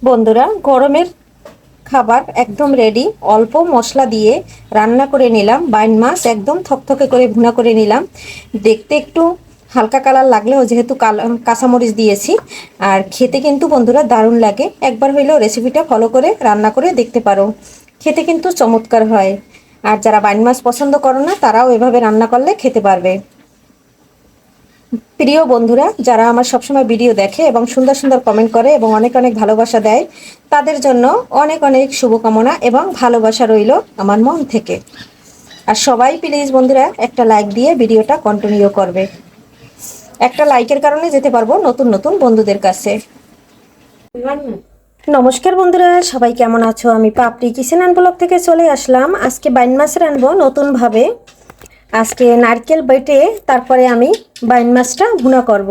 বন্ধুরা, গরমের খাবার একদম রেডি। অল্প মশলা দিয়ে রান্না করে নিলাম। বাইন মাছ একদম থকথকে করে ভুনা করে নিলাম। দেখতে একটু হালকা কালার লাগলেও যেহেতু কাঁচামরিচ দিয়েছি, আর খেতে কিন্তু বন্ধুরা দারুণ লাগে। একবার হইলেও রেসিপিটা ফলো করে রান্না করে দেখতে পারো, খেতে কিন্তু চমৎকার হয়। আর যারা বাইন মাছ পছন্দ করো না, তারাও এভাবে রান্না করলে খেতে পারবে। প্রিয় বন্ধুরা, যারা আমার সবসময় ভিডিও দেখে এবং সুন্দর সুন্দর কমেন্ট করে এবং অনেক অনেক ভালোবাসা দেয়, তাদের জন্য অনেক অনেক শুভকামনা এবং ভালোবাসা রইল আমার মন থেকে। আর সবাই প্লিজ বন্ধুরা একটা লাইক দিয়ে ভিডিওটা কন্টিনিউ করবে। একটা লাইকের কারণে যেতে পারবো নতুন নতুন বন্ধুদের কাছে। নমস্কার বন্ধুরা, সবাই কেমন আছো? আমি পাপড়ি কিচেন অ্যান্ড ব্লগ থেকে চলে আসলাম। আজকে বাইন মাছ রানবো নতুনভাবে। আজকে নারকেল বেটে তারপরে আমি বাইন মাছটা ভুনা করব।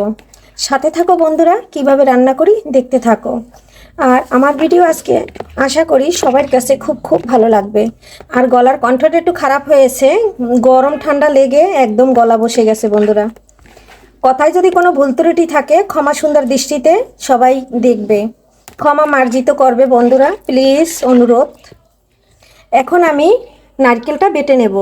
সাথে থাকো বন্ধুরা, কিভাবে রান্না করি দেখতে থাকো। আর আমার ভিডিও আজকে আশা করি সবার কাছে খুব খুব ভালো লাগবে। আর গলার কণ্ঠটা একটু খারাপ হয়েছে, গরম ঠান্ডা লেগে একদম গলা বসে গেছে বন্ধুরা। কথায় যদি কোনো ভুল ত্রুটি থাকে ক্ষমা সুন্দর দৃষ্টিতে সবাই দেখবে, ক্ষমা মার্জিত করবে বন্ধুরা, প্লিজ অনুরোধ। এখন আমি নারকেলটা বেটে নেব।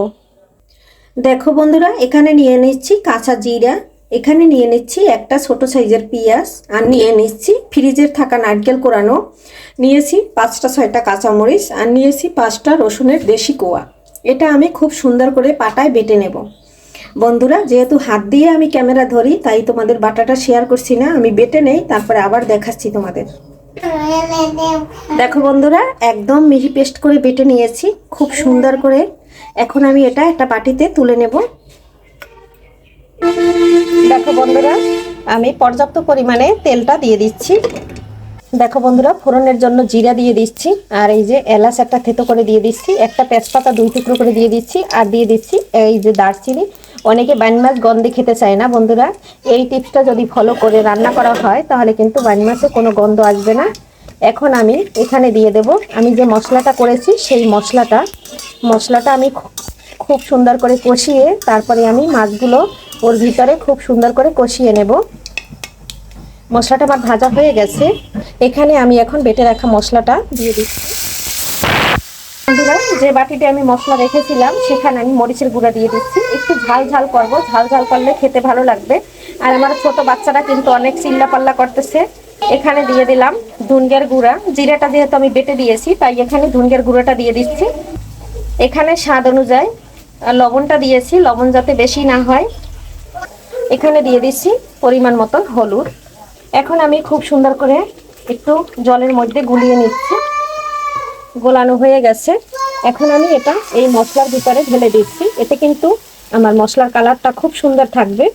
দেখো বন্ধুরা, এখানে নিয়ে নিচ্ছি কাঁচা জিরা, এখানে নিয়ে নিচ্ছি একটা ছোট সাইজের পেঁয়াজ, আর নিয়ে নিচ্ছি ফ্রিজের থাকা নারকেল কোরানো, নিয়েছি 5টা 6টা কাঁচামরিচ, আর নিয়েছি 5টা রসুনের দেশি কোয়া। এটা আমি খুব সুন্দর করে পাটায় বেটে নেব বন্ধুরা। যেহেতু হাত দিয়ে আমি ক্যামেরা ধরি, তাই তোমাদের বাটাটা শেয়ার করছি না, আমি বেটে নেই তারপরে আবার দেখাচ্ছি তোমাদের। দেখো বন্ধুরা, একদম মিহি পেস্ট করে বেটে নিয়েছি খুব সুন্দর করে। এখন আমি এটা একটা বাটিতে তুলে নেব। দেখো বন্ধুরা, আমি পর্যাপ্ত পরিমাণে তেলটা দিয়ে দিচ্ছি। দেখো বন্ধুরা, ফোড়নের জন্য জিরা দিয়ে দিচ্ছি, আর এই যে এলাচ একটা থেতো করে দিয়ে দিচ্ছি, একটা তেজপাতা 2 টুকরো করে দিয়ে দিচ্ছি, আর দিয়ে দিচ্ছি এই যে দারচিনি। অনেকে বাইন মাছ গন্ধে খেতে চায় না বন্ধুরা, এই টিপসটা যদি ফলো করে রান্না করা হয় তাহলে কিন্তু বাইন মাছে কোনো গন্ধ আসবে না। এখন আমি এখানে দিয়ে দেব আমি যে মশলাটা করেছি, সেই মশলাটা আমি খুব সুন্দর করে কষিয়ে তারপরে আমি মাছগুলো ওর ভিতরে খুব সুন্দর করে কষিয়ে নেব। মশলাটা আমার ভাজা হয়ে গেছে। এখানে আমি এখন বেটে রাখা মশলাটা দিয়ে দিচ্ছি। বন্ধুরা, যে বাটিতে আমি মশলা রেখেছিলাম সেখানে আমি মরিচের গুঁড়া দিয়ে দিচ্ছি। একটু ঝাল ঝাল করবো, ঝাল ঝাল করলে খেতে ভালো লাগবে। আর আমার ছোট বাচ্চারা কিন্তু অনেক চিল্লা পাল্লা করতেছে। এখানে দিয়ে দিলাম ধনিয়ার গুঁড়া। জিরাটা যেহেতু আমি বেটে দিয়েছি, তাই এখানে ধনিয়ার গুঁড়াটা দিয়ে দিচ্ছি। এখানে স্বাদ অনুযায়ী লবণটা দিয়েছি, লবণ যাতে বেশি না হয়। এখানে দিয়ে দিচ্ছি পরিমাণ মতন হলুদ। এখন আমি খুব সুন্দর করে একটু জলের মধ্যে গুলিয়ে নিচ্ছি। গোলানো হয়ে গেছে। এখন আমি এটা এই মশলার ভিতরে ঢেলে দিচ্ছি। এতে কিন্তু আমার মশলার কালারটা খুব সুন্দর থাকবে।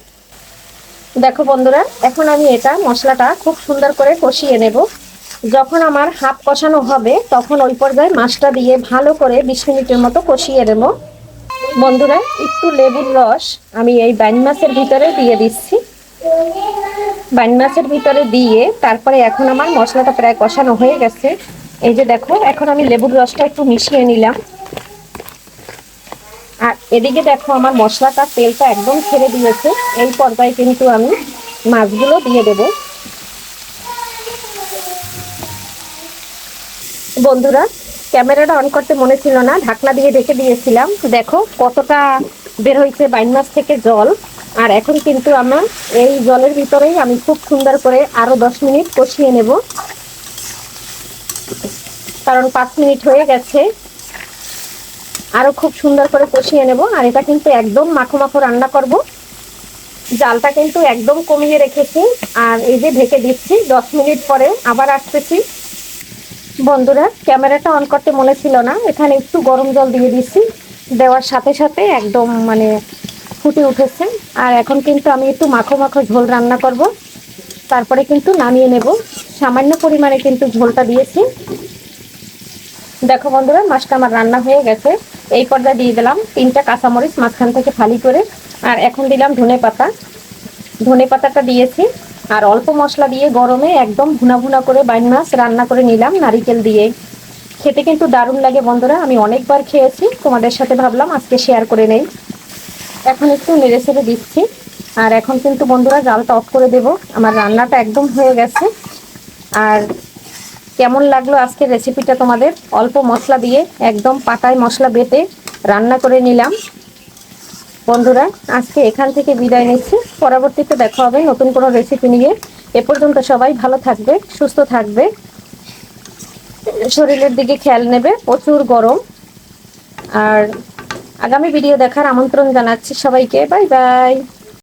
দেখো বন্ধুরা, এখন আমি এটা মশলাটা খুব সুন্দর করে কষিয়ে নেব। যখন আমার হাফ কষানো হবে তখন ওই পর্যায়ে মাছটা দিয়ে ভালো করে 20 মিনিটের মতো কষিয়ে নেব বন্ধুরা। একটু লেবুর রস আমি এই বাইন মাছের ভিতরে দিয়ে দিচ্ছি। বাইন মাছের ভিতরে দিয়ে তারপরে এখন আমার মশলাটা প্রায় কষানো হয়ে গেছে। এই যে দেখো, এখন আমি লেবুর রসটা একটু মিশিয়ে নিলাম। আর এদিকে দেখো আমার মশলাটা তেলটা একদম ছেড়ে দিয়েছে। এই পর্যায়ে কিন্তু আমি মাছগুলো দিয়ে দেব বন্ধুরা। ক্যামেরাটা অন করতে মনে ছিল না, ঢাকনা দিয়ে ঢেকে দিয়েছিলাম। দেখো কতটা বের হয়েছে বাইন মাছ থেকে জল। আর এখন কিন্তু আমার এই জলের ভিতরেই আমি খুব সুন্দর করে আরো 10 মিনিট কষিয়ে নেব, কারণ 5 মিনিট হয়ে গেছে। আরো খুব সুন্দর করে কষিয়ে নেব। আর এটা কিন্তু একদম মাখো মাখো রান্না করব। জালটা কিন্তু একদম কমিয়ে রেখেছি। আর এই যে ঢেকে দিচ্ছি, 10 মিনিট পরে আবার আসতেছি বন্ধুরা। ক্যামেরাটা অন করতে মনে ছিল না, এখানে একটু গরম জল দিয়ে দিচ্ছি। দেওয়ার সাথে সাথে একদম ফুটে উঠেছে। আর এখন কিন্তু আমি একটু মাখো মাখো ঝোল রান্না করব, তারপরে কিন্তু নামিয়ে নেব। সামান্য পরিমাণে কিন্তু ঝোলটা দিয়েছি। দেখো বন্ধুরা, মাছটা আমার রান্না হয়ে গেছে। এই পর্যায়ে দিয়ে দিলাম 3টা কাঁচামরিচ মাঝখান থেকে ফালি করে। আর এখন দিলাম ধনে পাতাটা দিয়েছি। আর অল্প মশলা দিয়ে গরমে একদম ভুনা ভুনা করে বাইন মাছ রান্না করে নিলাম নারিকেল দিয়ে। খেতে কিন্তু দারুণ লাগে বন্ধুরা, আমি অনেকবার খেয়েছি, তোমাদের সাথে ভাবলাম আজকে শেয়ার করে নেই। এখন একটু নেড়ে ছেড়ে দিচ্ছি। আর এখন কিন্তু বন্ধুরা জালটা অফ করে দেব। আমার রান্নাটা একদম হয়ে গেছে। আর কেমন লাগলো আজকের রেসিপিটা তোমাদের? অল্প মশলা দিয়ে একদম পাটায় মশলা বেটে রান্না করে নিলাম। বন্ধুরা আজকে এখান থেকে বিদায় নিচ্ছি, পরবর্তীতে দেখা হবে নতুন কোনো রেসিপি নিয়ে। এ পর্যন্ত সবাই ভালো থাকবে, সুস্থ থাকবে, শরীরের দিকে খেয়াল নেবে, প্রচুর গরম। আর আগামী ভিডিও দেখার আমন্ত্রণ জানাচ্ছি সবাইকে। Bye bye.